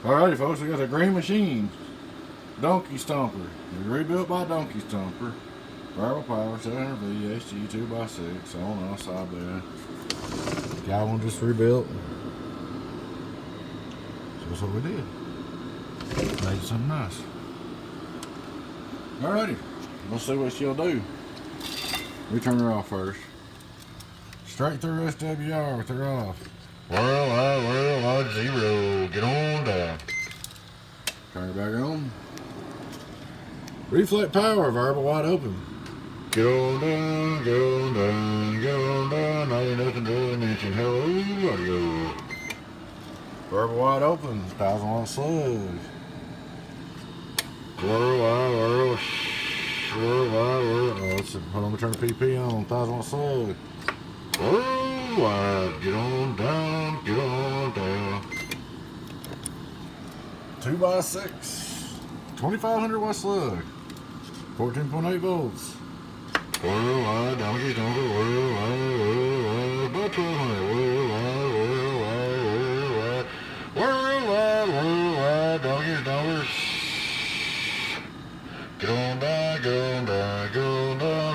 Alrighty folks, we got the green machine. Donkey Stomper. Rebuilt by Donkey Stomper. Variable power, 700V-HG-2x6 on outside bed. Got one just rebuilt. So that's what we did. Made something nice. Alrighty, let's see what she'll do. We turn her off first. Straight through SWR with her off. Worldwide 0. Get on down. Turn her back on. Reflect power, variable wide open. Get on down, get on down, get on down. Now ain't nothing doing mention. Hello, audio. Variable wide open, 1000 watt slug. Worldwide. Oh, let's see. Hold on, let me turn the PP on. 1000 watt slug. Worldwide, get on down, get on down. 2x6, 2500 watt slug, 14.8 volts. Worldwide, donkey, worldwide, about 1200. Worldwide, donkeys. Get on down,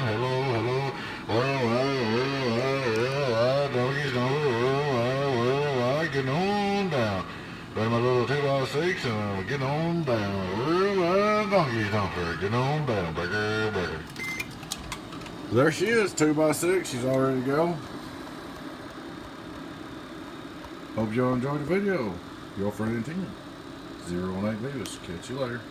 hello. Worldwide, donkeys, worldwide, getting on down. Got my little 2x6 and we're getting on down. Worldwide, donkey stomper, getting on down, breaker. There she is, 2x6, she's all ready to go. Hope y'all enjoyed the video. Your friend and team, 018 Vegas. Catch you later.